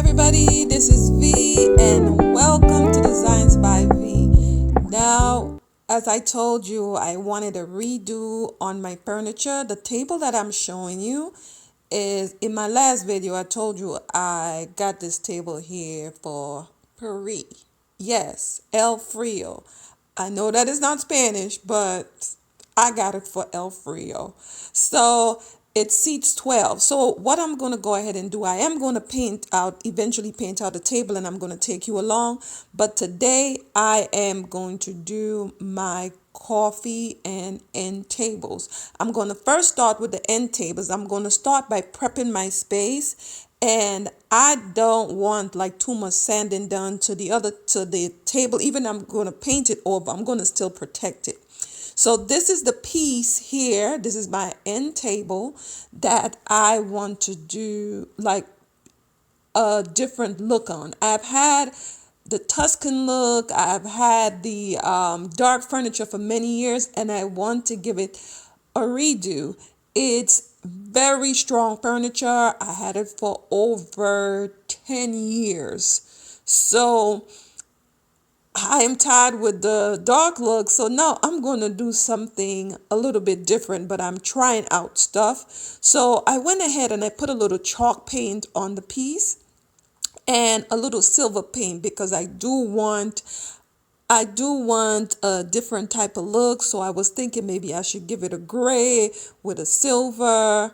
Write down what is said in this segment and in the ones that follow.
everybody, this is V and welcome to Designs by V. Now, as I told you, I wanted a redo on my furniture. The table that I'm showing you is in my last video. I told you I got this table here for Paris. Yes, El Frio. I know that is not Spanish, but I got it for El Frio. So it seats 12. So what I'm going to go ahead and do, I am going to eventually paint out the table, and I'm going to take you along. But today I am going to do my coffee and end tables. I'm going to first start with the end tables. I'm going to start by prepping my space, and I don't want like too much sanding done to the table. Even I'm going to paint it over, I'm going to still protect it. So this is the piece here. This is my end table that I want to do like a different look on. I've had the Tuscan look. I've had the dark furniture for many years, and I want to give it a redo. It's very strong furniture. I had it for over 10 years. So I am tired with the dark look, so now I'm going to do something a little bit different, but I'm trying out stuff. So I went ahead and I put a little chalk paint on the piece and a little silver paint because I do want a different type of look. So I was thinking maybe I should give it a gray with a silver,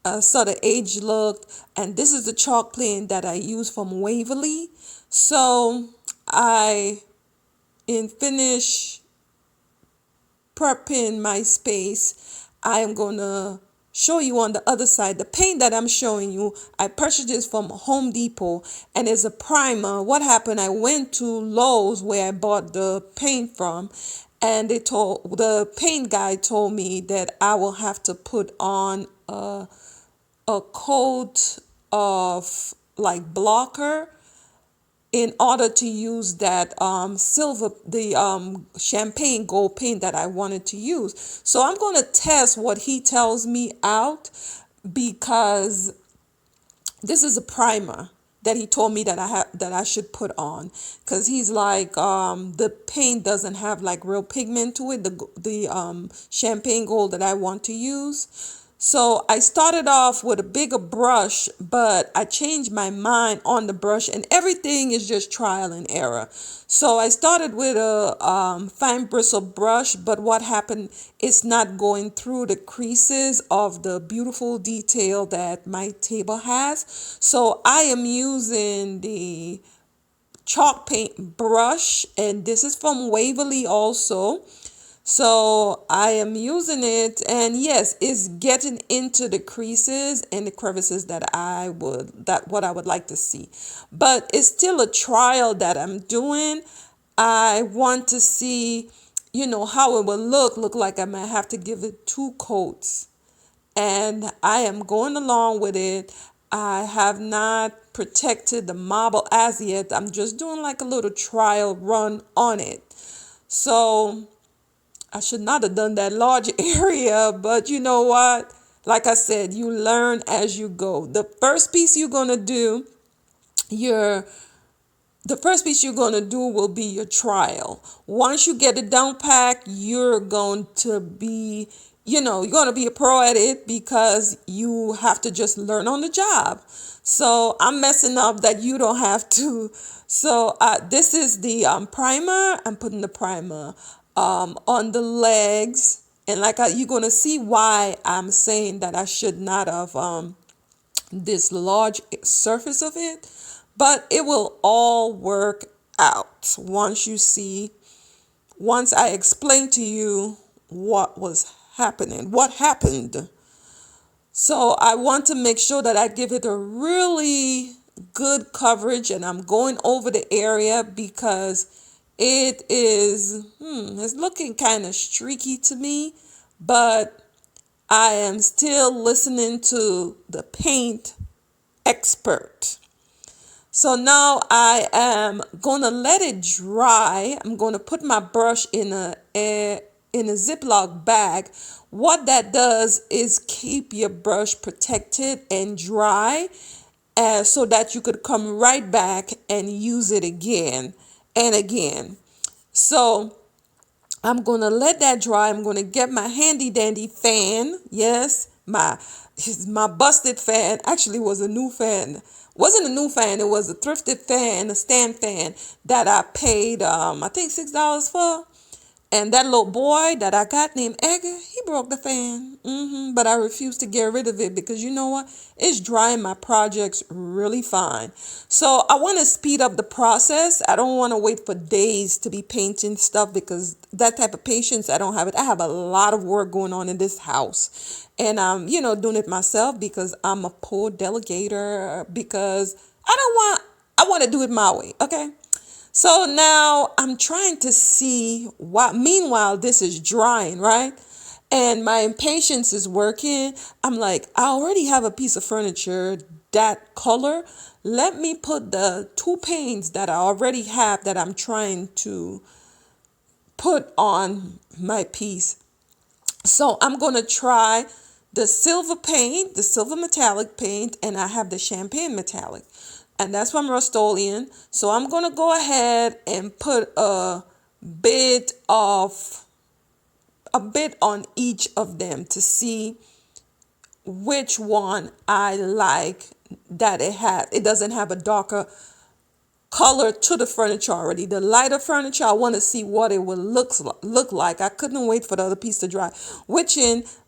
a sort of age look. And this is the chalk paint that I use from Waverly. So I finish prepping my space, I am going to show you on the other side. The paint that I'm showing you, I purchased this from Home Depot, and it's a primer. What happened, I went to Lowe's where I bought the paint from, and the paint guy told me that I will have to put on a coat of like blocker in order to use that champagne gold paint that I wanted to use. So I'm going to test what he tells me out, because this is a primer that he told me that I should put on, because he's like the paint doesn't have like real pigment to it, the champagne gold that I want to use. So I started off with a bigger brush, but I changed my mind on the brush, and everything is just trial and error. So I started with a fine bristle brush, but what happened, it's not going through the creases of the beautiful detail that my table has. So I am using the chalk paint brush, and this is from Waverly also. So I am using it, and yes, it's getting into the creases and the crevices that what I would like to see. But it's still a trial that I'm doing. I want to see, how it will look like I might have to give it two coats. And I am going along with it. I have not protected the marble as yet. I'm just doing like a little trial run on it. So I should not have done that large area, but you know what? Like I said, you learn as you go. Your the first piece you're going to do will be your trial. Once you get it down packed, you're going to be, you're going to be a pro at it, because you have to just learn on the job. So I'm messing up that you don't have to. So this is the primer. I'm putting the primer on the legs. And you're going to see why I'm saying that I should not have this large surface of it. But it will all work out once I explain to you what happened. So I want to make sure that I give it a really good coverage, and I'm going over the area because it's looking kind of streaky to me, but I am still listening to the paint expert. So now I am going to let it dry. I'm going to put my brush in a Ziploc bag. What that does is keep your brush protected and dry. so that you could come right back and use it again and again. So I'm gonna let that dry. I'm gonna get my handy dandy fan. Yes, my busted fan actually was a new fan. Wasn't a new fan. It was a thrifted fan, a stand fan that I paid I think $6 for. And that little boy that I got named Edgar, he broke the fan. But I refuse to get rid of it because you know what? It's drying my projects really fine. So I want to speed up the process. I don't want to wait for days to be painting stuff because that type of patience, I don't have it. I have a lot of work going on in this house. And I'm, doing it myself because I'm a poor delegator because I want to do it my way. Okay. So now I'm trying to see what, meanwhile, this is drying, right? And my impatience is working. I'm like, I already have a piece of furniture that color. Let me put the two paints that I already have that I'm trying to put on my piece. So I'm going to try the silver paint, the silver metallic paint, and I have the champagne metallic. And that's from Rust-Oleum. So I'm going to go ahead and put bit of a bit on each of them to see which one I like, that it doesn't have a darker color to the furniture already. The lighter furniture, I want to see what it would look like. I couldn't wait for the other piece to dry. Which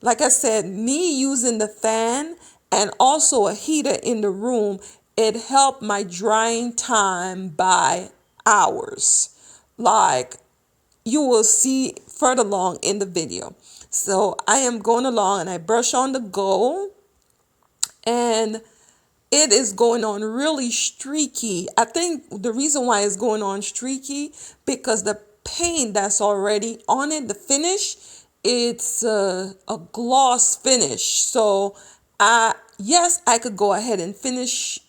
like I said, me using the fan and also a heater in the room, it helped my drying time by hours. Like you will see further along in the video. So I am going along and I brush on the gold and it is going on really streaky. I think the reason why it's going on streaky because the paint that's already on it, the finish, it's a gloss finish. So yes, I could go ahead and finish,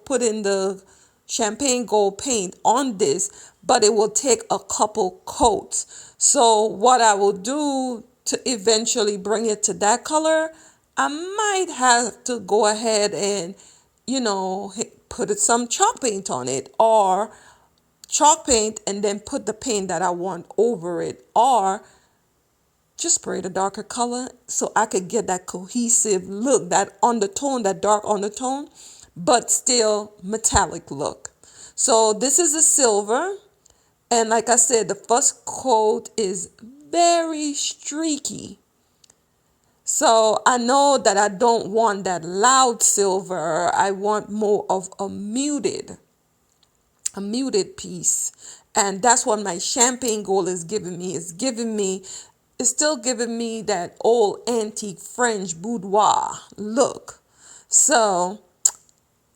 put in the champagne gold paint on this, but it will take a couple coats. So what I will do to eventually bring it to that color, I might have to go ahead and put some chalk paint on it, or chalk paint and then put the paint that I want over it, or just spray the darker color so I could get that cohesive look, that undertone, that dark undertone, but still metallic look. So this is a silver. And like I said, the first coat is very streaky. So I know that I don't want that loud silver. I want more of a muted piece. And that's what my champagne gold is giving me. It's still giving me that old antique French boudoir look. So,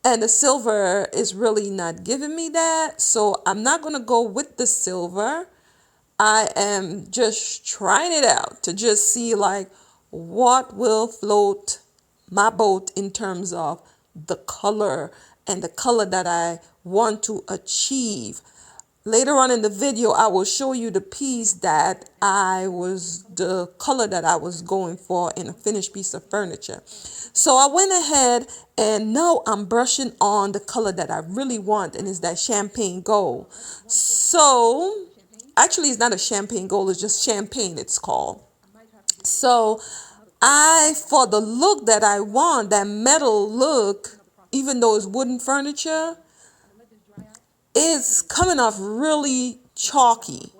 and the silver is really not giving me that. So I'm not going to go with the silver. I am just trying it out to just see like what will float my boat in terms of the color and the color that I want to achieve. Later on in the video, I will show you the piece the color that I was going for in a finished piece of furniture. So I went ahead and now I'm brushing on the color that I really want, and it's that champagne gold. So actually, it's not a champagne gold, it's just champagne, it's called. So for the look that I want, that metal look, even though it's wooden furniture, it's coming off really chalky.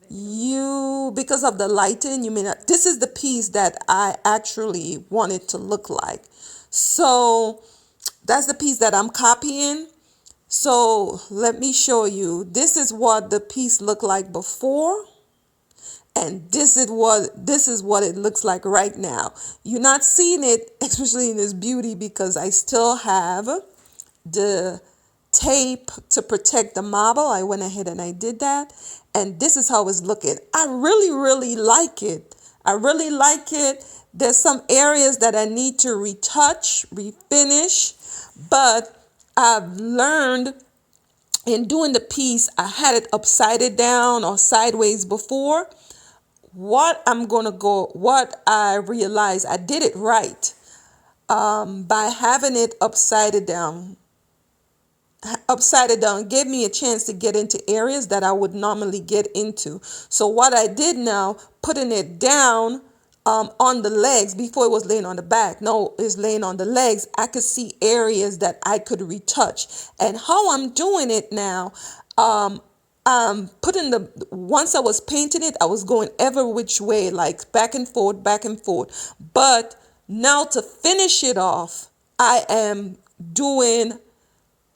Because of the lighting, you may not, this is the piece that I actually want it to look like. So that's the piece that I'm copying. So let me show you. This is what the piece looked like before. And this is what it looks like right now. You're not seeing it, especially in this beauty, because I still have the tape to protect the marble. I went ahead and I did that. And this is how it's looking. I really, really like it. I really like it. There's some areas that I need to retouch, refinish, but I've learned in doing the piece, I had it upside down or sideways before. What I realized, I did it right. by having it upside down gave me a chance to get into areas that I would normally get into. So what I did now, putting it down on the legs before it was laying on the back. No, it's laying on the legs. I could see areas that I could retouch. And how I'm doing it now, putting the once I was painting it, I was going every which way, like back and forth, back and forth. But now to finish it off, I am doing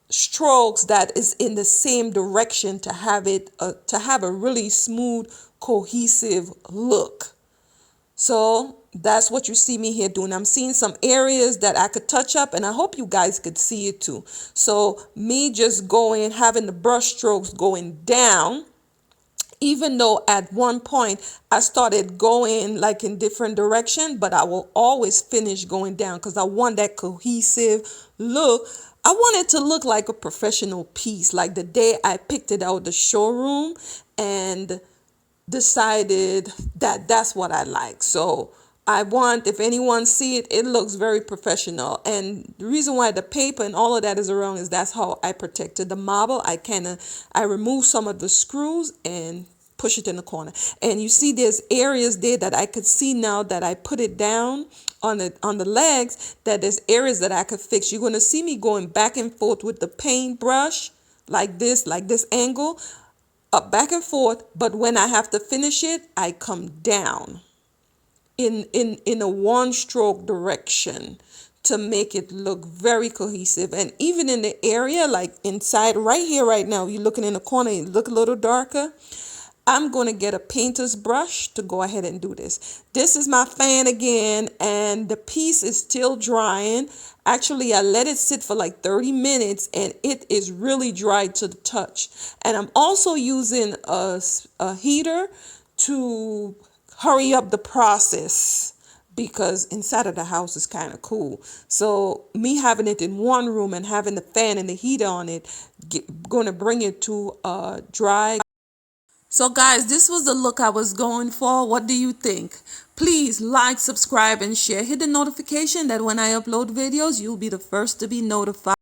strokes that is in the same direction to have it to have a really smooth, cohesive look. So that's what you see me here doing. I'm seeing some areas that I could touch up, and I hope you guys could see it too. So me just going, having the brush strokes going down, even though at one point I started going like in different direction, but I will always finish going down because I want that cohesive look. I want it to look like a professional piece, like the day I picked it out of the showroom and decided that that's what I like. So I want, if anyone see it, it looks very professional. And the reason why the paper and all of that is around is that's how I protected the marble. I remove some of the screws and push it in the corner. And you see there's areas there that I could see now that I put it down on the legs, that there's areas that I could fix. You're going to see me going back and forth with the paintbrush like this angle, up back and forth. But when I have to finish it, I come down in a one stroke direction to make it look very cohesive. And even in the area like inside right here right now, you're looking in the corner, it look a little darker. I'm going to get a painter's brush to go ahead and do this. This is my fan again, and the piece is still drying. Actually, I let it sit for like 30 minutes, and it is really dry to the touch. And I'm also using a heater to hurry up the process because inside of the house is kind of cool. So me having it in one room and having the fan and the heater on it, going to bring it to dry. So guys, this was the look I was going for. What do you think? Please like, subscribe, and share. Hit the notification that when I upload videos, you'll be the first to be notified.